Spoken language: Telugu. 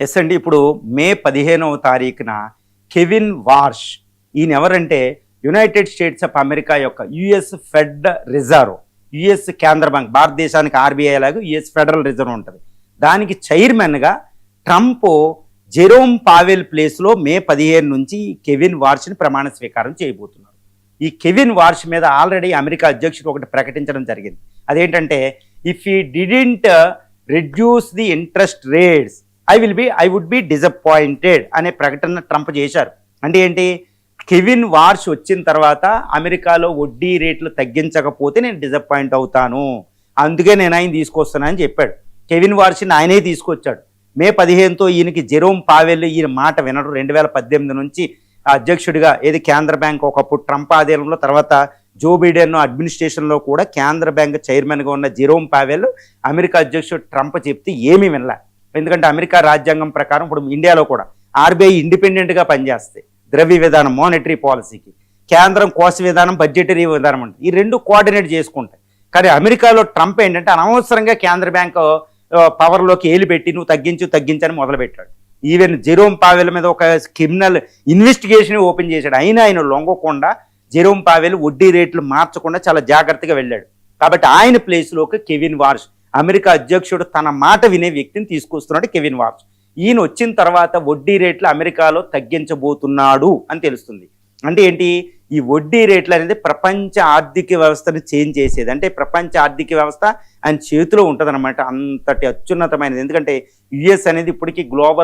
ఎస్ అండి. ఇప్పుడు మే 15వ తారీఖున కెవిన్ వార్ష్, ఈయన ఎవరంటే యునైటెడ్ స్టేట్స్ ఆఫ్ అమెరికా యొక్క యుఎస్ ఫెడ్ రిజర్వ్, యుఎస్ కేంద్ర బ్యాంక్, భారతదేశానికి ఆర్బీఐ లాగా యుఎస్ ఫెడరల్ రిజర్వ్ ఉంటుంది. దానికి చైర్మన్గా ట్రంప్ జెరోమ్ పావెల్ ప్లేస్లో మే 15 నుంచి కెవిన్ వార్ష్ని ప్రమాణ స్వీకారం చేయబోతున్నారు. ఈ కెవిన్ వార్ష్ మీద ఆల్రెడీ అమెరికా అధ్యక్షుడు ఒకటి ప్రకటించడం జరిగింది. అదేంటంటే, if he didn't reduce the interest rates I would be disappointed అనే ప్రకటన ట్రంప్ చేశారు. అంటే ఏంటి, కెవిన్ వార్ష్ వచ్చిన తర్వాత అమెరికాలో వడ్డీ రేట్లు తగ్గించకపోతే నేను డిసప్పాయింట్ అవుతాను, అందుకే నేను ఆయన తీసుకొస్తానని చెప్పాడు. కెవిన్ వార్ష్ని ఆయనే తీసుకొచ్చాడు. మే 15తో ఈయనకి జెరోమ్ పావెల్ ఈయన మాట వినడు. 2018 నుంచి అధ్యక్షుడిగా ఏది కేంద్ర బ్యాంక్ ఒకప్పుడు ట్రంప్ ఆధీనంలో, తర్వాత జో బైడెన్ అడ్మినిస్ట్రేషన్లో కూడా కేంద్ర బ్యాంక్ చైర్మన్గా ఉన్న జెరోమ్ పావెల్ అమెరికా అధ్యక్షుడు ట్రంప్ చెప్తే ఏమీ వినలే. ఎందుకంటే అమెరికా రాజ్యాంగం ప్రకారం ఇప్పుడు ఇండియాలో కూడా ఆర్బీఐ ఇండిపెండెంట్గా పనిచేస్తాయి. ద్రవ్య విధానం మానిటరీ పాలసీకి, కేంద్రం కోశ విధానం బడ్జెటరీ విధానం ఉంటుంది. ఈ రెండు కోఆర్డినేట్ చేసుకుంటాయి. కానీ అమెరికాలో ట్రంప్ ఏంటంటే అనవసరంగా కేంద్ర బ్యాంకు పవర్లోకి ఏలు పెట్టి నువ్వు తగ్గించని మొదలుపెట్టాడు. ఈవెన్ జెరోమ్ పావెల్ మీద ఒక క్రిమినల్ ఇన్వెస్టిగేషన్ ఓపెన్ చేశాడు. అయినా ఆయన లొంగకుండా జెరోమ్ పావెల్ వడ్డీ రేట్లు మార్చకుండా చాలా జాగ్రత్తగా వెళ్ళాడు. కాబట్టి ఆయన ప్లేస్లోకి కెవిన్ వార్ష్, అమెరికా అధ్యక్షుడు తన మాట వినే వ్యక్తిని తీసుకొస్తున్నాడు కెవిన్ వార్ష్. ఈయన వచ్చిన తర్వాత వడ్డీ రేట్లు అమెరికాలో తగ్గించబోతున్నాడు అని తెలుస్తుంది. అంటే ఏంటి, ఈ వడ్డీ రేట్లు అనేది ప్రపంచ ఆర్థిక వ్యవస్థని చేంజ్ చేసేది. అంటే ప్రపంచ ఆర్థిక వ్యవస్థ ఆయన చేతిలో ఉంటుంది అనమాట. అంతటి అత్యున్నతమైనది. ఎందుకంటే యుఎస్ అనేది ఇప్పటికీ గ్లోబల్